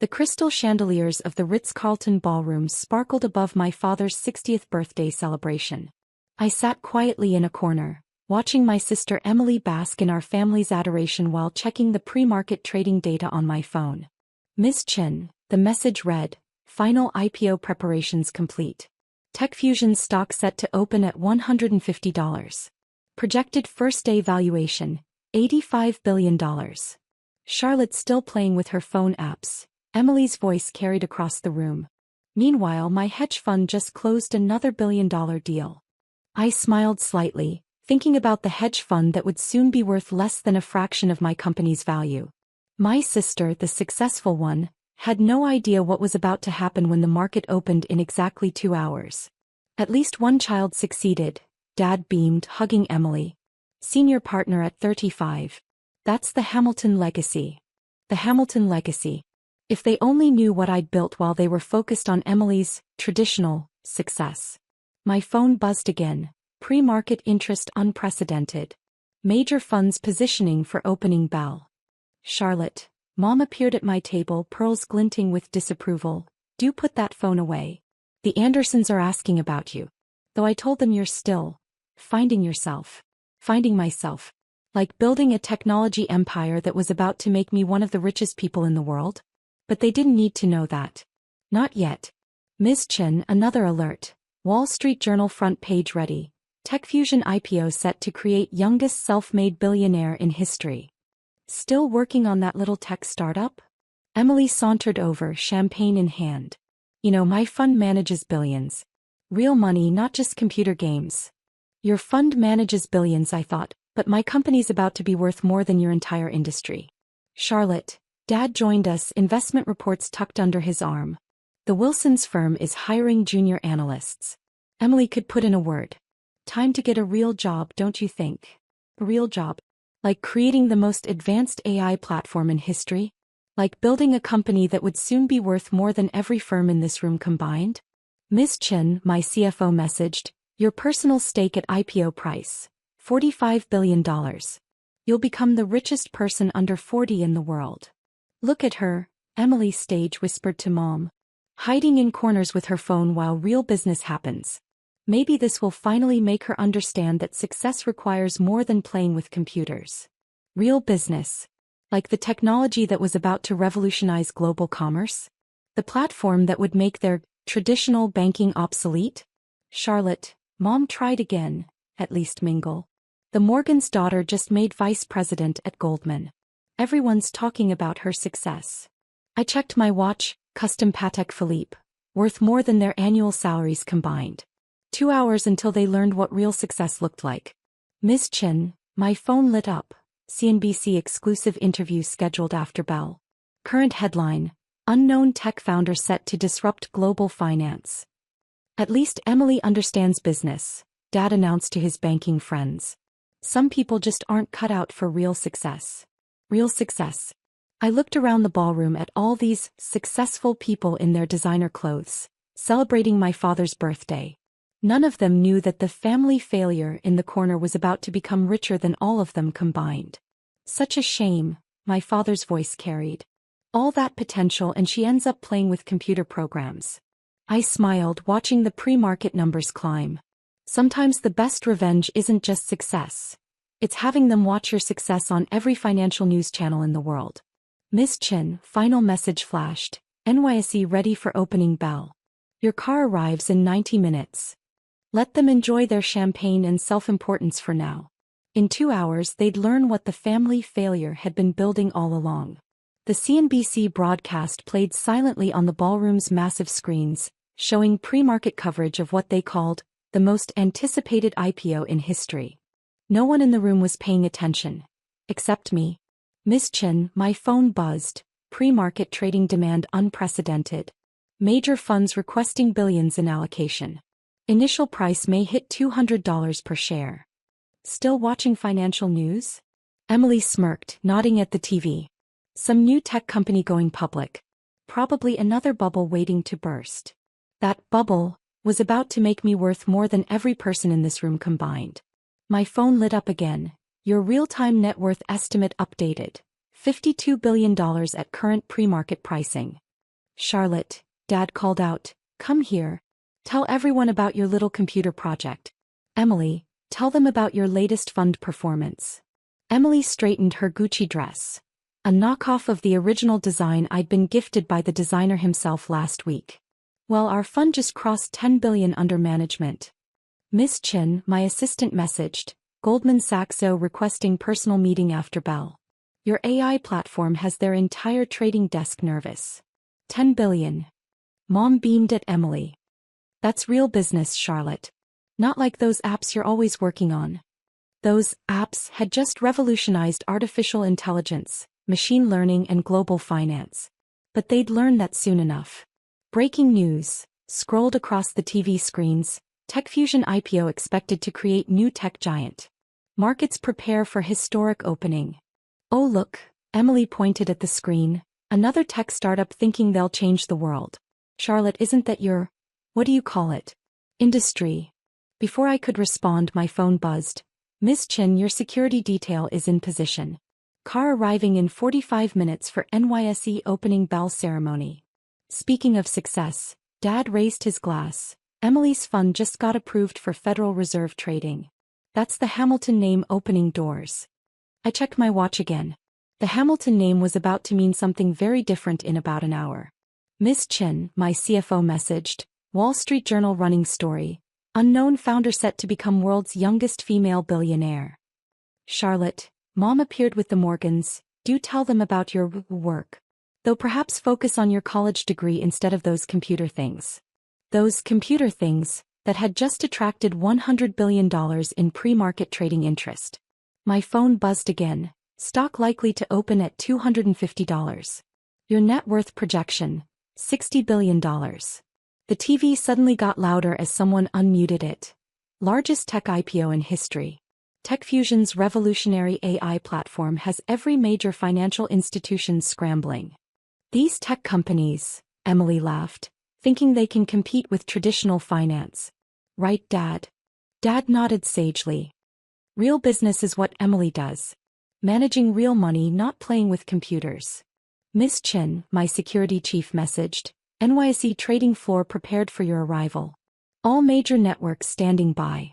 The crystal chandeliers of the Ritz-Carlton ballroom sparkled above my father's 60th birthday celebration. I sat quietly in a corner, watching my sister Emily bask in our family's adoration while checking the pre-market trading data on my phone. Ms. Chen, the message read, "Final IPO preparations complete. TechFusion's stock set to open at $150. Projected first-day valuation, $85 billion. Charlotte still playing with her phone apps. Emily's voice carried across the room. Meanwhile, my hedge fund just closed another billion-dollar deal. I smiled slightly, thinking about the hedge fund that would soon be worth less than a fraction of my company's value. My sister, the successful one, had no idea what was about to happen when the market opened in exactly 2 hours. At least one child succeeded, Dad beamed, hugging Emily. Senior partner at 35. That's the Hamilton legacy. The Hamilton legacy. If they only knew what I'd built while they were focused on Emily's traditional success. My phone buzzed again. Pre-market interest unprecedented. Major funds positioning for opening bell. Charlotte. Mom appeared at my table, pearls glinting with disapproval. Do put that phone away. The Andersons are asking about you. Though I told them you're still finding yourself. Finding myself. Like building a technology empire that was about to make me one of the richest people in the world. But they didn't need to know that. Not yet. Ms. Chen, another alert. Wall Street Journal front page ready. TechFusion IPO set to create youngest self-made billionaire in history. Still working on that little tech startup? Emily sauntered over, champagne in hand. You know, my fund manages billions. Real money, not just computer games. Your fund manages billions, I thought, but my company's about to be worth more than your entire industry. Charlotte. Dad joined us, investment reports tucked under his arm. The Wilsons firm is hiring junior analysts. Emily could put in a word. Time to get a real job, don't you think? A real job. Like creating the most advanced AI platform in history? Like building a company that would soon be worth more than every firm in this room combined? Ms. Chen, my CFO messaged, your personal stake at IPO price, $45 billion. You'll become the richest person under 40 in the world. Look at her, Emily stage whispered to Mom. Hiding in corners with her phone while real business happens. Maybe this will finally make her understand that success requires more than playing with computers. Real business. Like the technology that was about to revolutionize global commerce? The platform that would make their traditional banking obsolete? Charlotte, Mom tried again, at least mingle. The Morgan's daughter just made vice president at Goldman. Everyone's talking about her success. I checked my watch, custom Patek Philippe, worth more than their annual salaries combined. 2 hours until they learned what real success looked like. Ms. Chen, my phone lit up. CNBC exclusive interview scheduled after bell. Current headline, unknown tech founder set to disrupt global finance. At least Emily understands business, Dad announced to his banking friends. Some people just aren't cut out for real success. Real success. I looked around the ballroom at all these successful people in their designer clothes, celebrating my father's birthday. None of them knew that the family failure in the corner was about to become richer than all of them combined. Such a shame, my father's voice carried. All that potential and she ends up playing with computer programs. I smiled, watching the pre-market numbers climb. Sometimes the best revenge isn't just success. It's having them watch your success on every financial news channel in the world. Ms. Chen, final message flashed. NYSE ready for opening bell. Your car arrives in 90 minutes. Let them enjoy their champagne and self-importance for now. In 2 hours they'd learn what the family failure had been building all along. The CNBC broadcast played silently on the ballroom's massive screens, showing pre-market coverage of what they called the most anticipated IPO in history. No one in the room was paying attention. Except me. Ms. Chen, my phone buzzed. Pre-market trading demand unprecedented. Major funds requesting billions in allocation. Initial price may hit $200 per share. Still watching financial news? Emily smirked, nodding at the TV. Some new tech company going public. Probably another bubble waiting to burst. That bubble was about to make me worth more than every person in this room combined. My phone lit up again. Your real-time net worth estimate updated. $52 billion at current pre-market pricing. Charlotte, Dad called out, "Come here. Tell everyone about your little computer project. Emily, tell them about your latest fund performance." Emily straightened her Gucci dress, a knockoff of the original design I'd been gifted by the designer himself last week. "Well, our fund just crossed 10 billion under management. Miss Chin," my assistant messaged, "Goldman Sachs requesting personal meeting after bell. Your AI platform has their entire trading desk nervous." 10 billion. Mom beamed at Emily. "That's real business, Charlotte. Not like those apps you're always working on." Those apps had just revolutionized artificial intelligence, machine learning and global finance. But they'd learn that soon enough. Breaking news scrolled across the TV screens. TechFusion IPO expected to create new tech giant. Markets prepare for historic opening. "Oh look," Emily pointed at the screen, "another tech startup thinking they'll change the world. Charlotte, isn't that your, what do you call it, industry?" Before I could respond, my phone buzzed. "Miss Chin, your security detail is in position. Car arriving in 45 minutes for NYSE opening bell ceremony." Speaking of success, Dad raised his glass. "Emily's fund just got approved for Federal Reserve trading. That's the Hamilton name opening doors." I checked my watch again. The Hamilton name was about to mean something very different in about an hour. "Miss Chin," my CFO messaged, Wall Street Journal running story, "Unknown founder set to become world's youngest female billionaire." "Charlotte," Mom appeared with the Morgans, "do tell them about your work. Though perhaps focus on your college degree instead of those computer things." Those computer things that had just attracted $100 billion in pre-market trading interest. My phone buzzed again. "Stock likely to open at $250. Your net worth projection, $60 billion. The TV suddenly got louder as someone unmuted it. "Largest tech IPO in history. TechFusion's revolutionary AI platform has every major financial institution scrambling." "These tech companies," Emily laughed, "thinking they can compete with traditional finance. Right, Dad?" Dad nodded sagely. Real business is what Emily does. Managing real money, not playing with computers. "Miss Chin," my security chief messaged, "NYSE trading floor prepared for your arrival. All major networks standing by."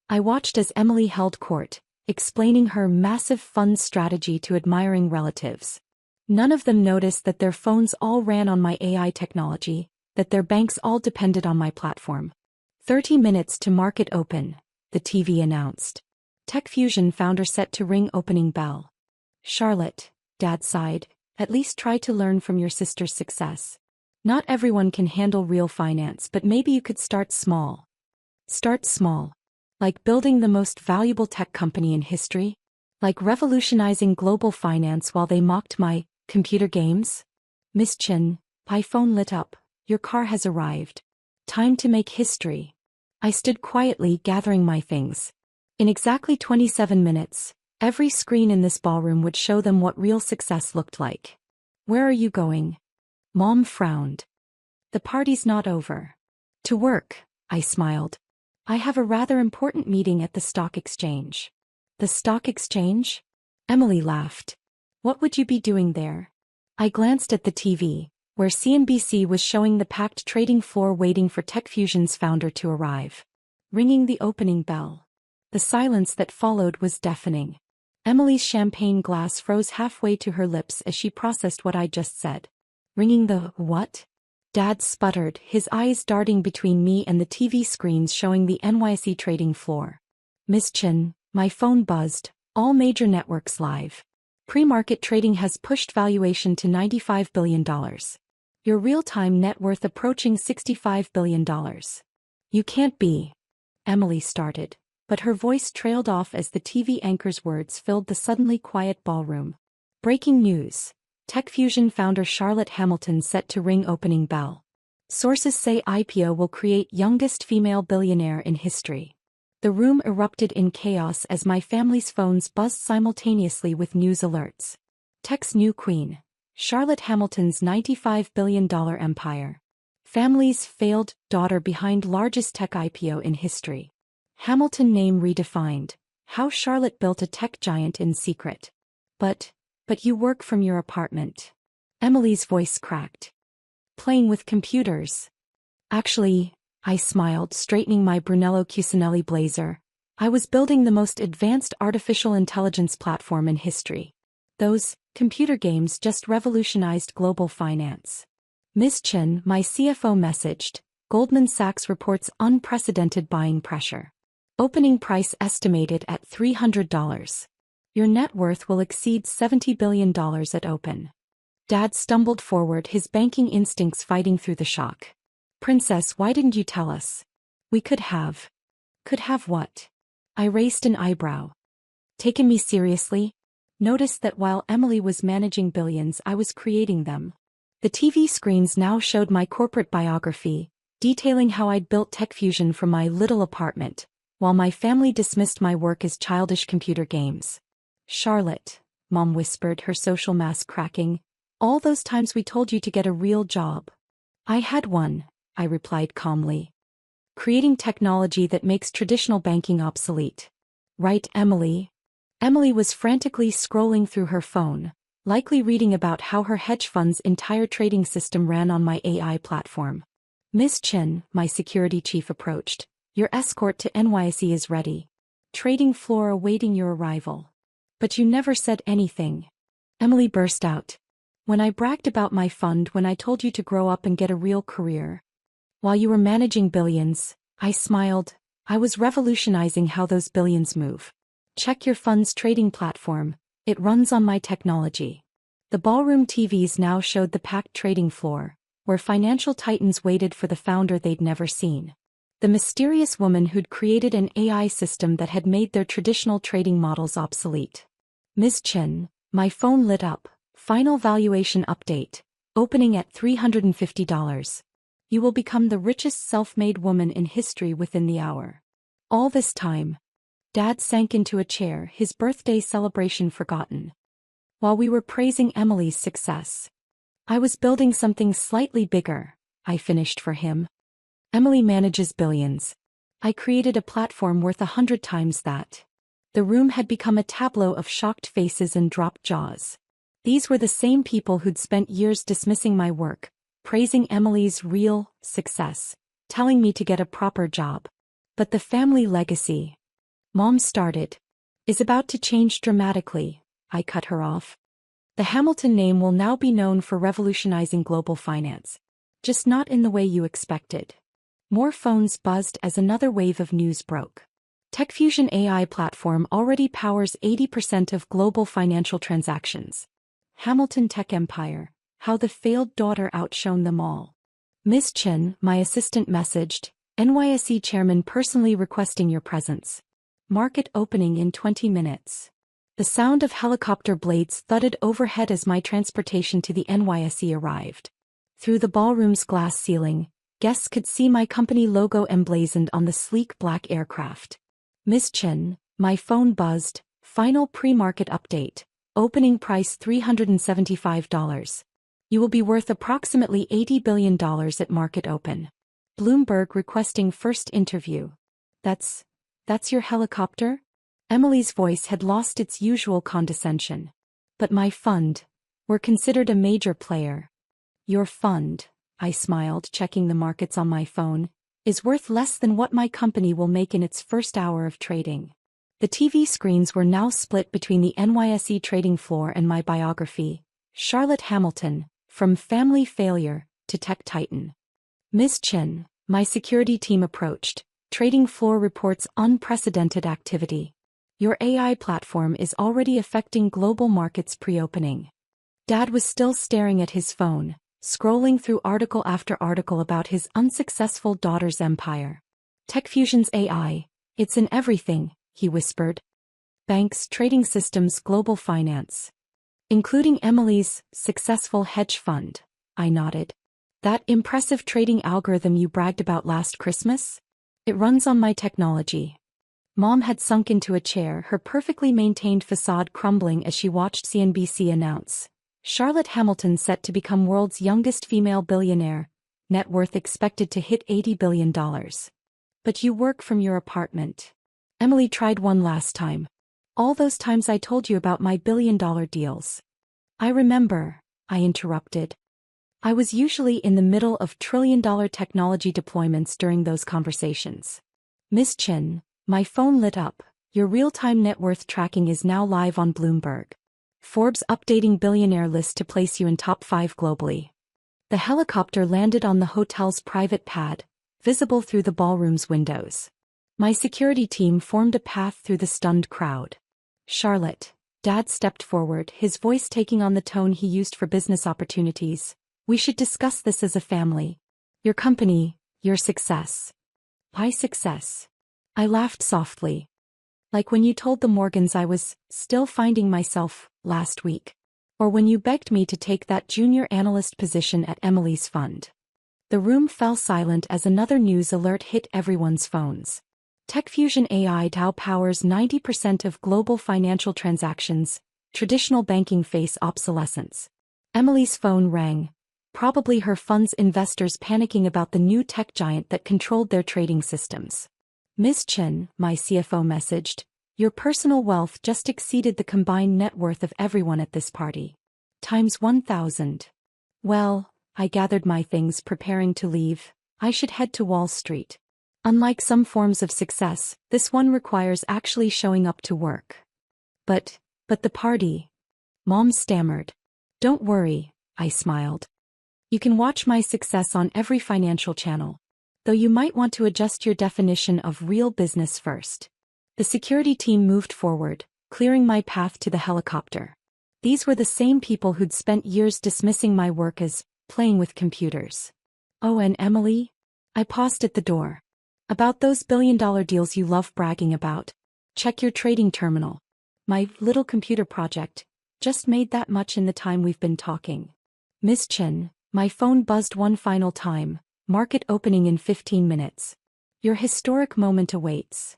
I watched as Emily held court, explaining her massive fund strategy to admiring relatives. None of them noticed that their phones all ran on my AI technology, that their banks all depended on my platform. 30 minutes to market open, the TV announced. TechFusion founder set to ring opening bell. "Charlotte," Dad sighed, "at least try to learn from your sister's success. Not everyone can handle real finance, but maybe you could start small." "Start small? Like building the most valuable tech company in history? Like revolutionizing global finance while they mocked my computer games?" "Miss Chin," my phone lit up, "your car has arrived. Time to make history." I stood quietly gathering my things. In exactly 27 minutes, every screen in this ballroom would show them what real success looked like. "Where are you going?" Mom frowned. "The party's not over." "To work," I smiled. "I have a rather important meeting at the stock exchange." "The stock exchange?" Emily laughed. "What would you be doing there?" I glanced at the TV, where CNBC was showing the packed trading floor waiting for TechFusion's founder to arrive. Ringing the opening bell. The silence that followed was deafening. Emily's champagne glass froze halfway to her lips as she processed what I'd just said. "Ringing the what?" Dad sputtered, his eyes darting between me and the TV screens showing the NYSE trading floor. "Miss Chin," my phone buzzed, "all major networks live. Pre-market trading has pushed valuation to $95 billion. Your real-time net worth approaching $65 billion. You can't be." Emily started, but her voice trailed off as the TV anchor's words filled the suddenly quiet ballroom. "Breaking news. TechFusion founder Charlotte Hamilton set to ring opening bell. Sources say IPO will create youngest female billionaire in history." The room erupted in chaos as my family's phones buzzed simultaneously with news alerts. Tech's new queen. Charlotte Hamilton's $95 billion empire. Family's failed daughter behind largest tech IPO in history. Hamilton name redefined. How Charlotte built a tech giant in secret. But you work from your apartment." Emily's voice cracked. playing with computers. Actually, I smiled, straightening my Brunello Cucinelli blazer. I was building the most advanced artificial intelligence platform in history. Those computer games just revolutionized global finance. Ms. Chen, my CFO, messaged. Goldman Sachs reports unprecedented buying pressure. Opening price estimated at $300. Your net worth will exceed $70 billion at open. Dad stumbled forward, his banking instincts fighting through the shock. Princess, why didn't you tell us? We could have. Could have what? I raised an eyebrow. Taken me seriously? Noticed that while Emily was managing billions, I was creating them. The TV screens now showed my corporate biography, detailing how I'd built TechFusion from my little apartment, while my family dismissed my work as childish computer games. Charlotte, Mom whispered, her social mask cracking, all those times we told you to get a real job. I had one, I replied calmly. Creating technology that makes traditional banking obsolete. Right, Emily? Emily was frantically scrolling through her phone, likely reading about how her hedge fund's entire trading system ran on my AI platform. Ms. Chen, my security chief, approached. Your escort to NYSE is ready. Trading floor awaiting your arrival. But you never said anything. Emily burst out. When I bragged about my fund, when I told you to grow up and get a real career. While you were managing billions, I smiled. I was revolutionizing how those billions move. Check your fund's trading platform. It runs on my technology. The ballroom TVs now showed the packed trading floor, where financial titans waited for the founder they'd never seen. The mysterious woman who'd created an AI system that had made their traditional trading models obsolete. Ms. Chen, my phone lit up. Final valuation update. Opening at $350. You will become the richest self-made woman in history within the hour. All this time, Dad sank into a chair, his birthday celebration forgotten. While we were praising Emily's success, I was building something slightly bigger, I finished for him. Emily manages billions. I created a platform worth 100 times that. The room had become a tableau of shocked faces and dropped jaws. These were the same people who'd spent years dismissing my work, praising Emily's real success, telling me to get a proper job. But the family legacy, Mom started, is about to change dramatically, I cut her off. The Hamilton name will now be known for revolutionizing global finance. Just not in the way you expected. More phones buzzed as another wave of news broke. TechFusion AI platform already powers 80% of global financial transactions. Hamilton Tech Empire, how the failed daughter outshone them all. Ms. Chen, my assistant, messaged, NYSE chairman personally requesting your presence. Market opening in 20 minutes. The sound of helicopter blades thudded overhead as my transportation to the NYSE arrived. Through the ballroom's glass ceiling, guests could see my company logo emblazoned on the sleek black aircraft. Ms. Chen, my phone buzzed, final pre-market update, opening price $375. You will be worth approximately $80 billion at market open. Bloomberg requesting first interview. That's your helicopter? Emily's voice had lost its usual condescension. But my fund, we're considered a major player. Your fund, I smiled, checking the markets on my phone, is worth less than what my company will make in its first hour of trading. The TV screens were now split between the NYSE trading floor and my biography, Charlotte Hamilton, from family failure to tech titan. Ms. Chen, my security team approached. Trading floor reports unprecedented activity. Your AI platform is already affecting global markets pre-opening. Dad was still staring at his phone, scrolling through article after article about his unsuccessful daughter's empire. TechFusion's AI, it's in everything, he whispered. Banks, trading systems, global finance. Including Emily's successful hedge fund, I nodded. That impressive trading algorithm you bragged about last Christmas? It runs on my technology. Mom had sunk into a chair, her perfectly maintained facade crumbling as she watched CNBC announce. Charlotte Hamilton set to become world's youngest female billionaire, net worth expected to hit $80 billion. But you work from your apartment. Emily tried one last time. All those times I told you about my billion-dollar deals. I remember, I interrupted. I was usually in the middle of trillion-dollar technology deployments during those conversations. Ms. Chin, my phone lit up. Your real-time net worth tracking is now live on Bloomberg. Forbes updating billionaire list to place you in top 5 globally. The helicopter landed on the hotel's private pad, visible through the ballroom's windows. My security team formed a path through the stunned crowd. Charlotte, Dad stepped forward, his voice taking on the tone he used for business opportunities. We should discuss this as a family. Your company, your success. My success. I laughed softly. Like when you told the Morgans I was still finding myself last week. Or when you begged me to take that junior analyst position at Emily's fund. The room fell silent as another news alert hit everyone's phones. TechFusion AI now powers 90% of global financial transactions. Traditional banking face obsolescence. Emily's phone rang. Probably her fund's investors panicking about the new tech giant that controlled their trading systems. Ms. Chen, my CFO messaged, your personal wealth just exceeded the combined net worth of everyone at this party. Times 1,000. Well, I gathered my things preparing to leave. I should head to Wall Street. Unlike some forms of success, this one requires actually showing up to work. But the party. Mom stammered. Don't worry, I smiled. You can watch my success on every financial channel. Though you might want to adjust your definition of real business first. The security team moved forward, clearing my path to the helicopter. These were the same people who'd spent years dismissing my work as playing with computers. Oh, and Emily? I paused at the door. About those billion-dollar deals you love bragging about. Check your trading terminal. My little computer project just made that much in the time we've been talking. Ms. Chen, my phone buzzed one final time. Market opening in 15 minutes. Your historic moment awaits.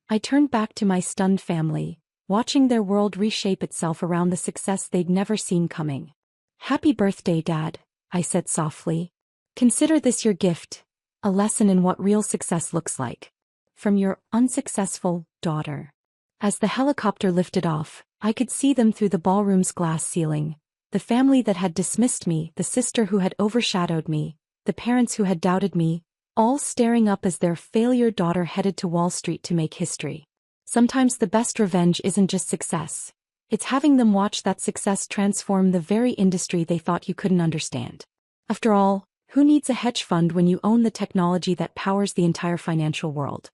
I turned back to my stunned family, watching their world reshape itself around the success they'd never seen coming. Happy birthday, Dad, I said softly. Consider this your gift, a lesson in what real success looks like. From your unsuccessful daughter. As the helicopter lifted off, I could see them through the ballroom's glass ceiling. The family that had dismissed me, the sister who had overshadowed me, the parents who had doubted me, all staring up as their failure daughter headed to Wall Street to make history. Sometimes the best revenge isn't just success. It's having them watch that success transform the very industry they thought you couldn't understand. After all, who needs a hedge fund when you own the technology that powers the entire financial world?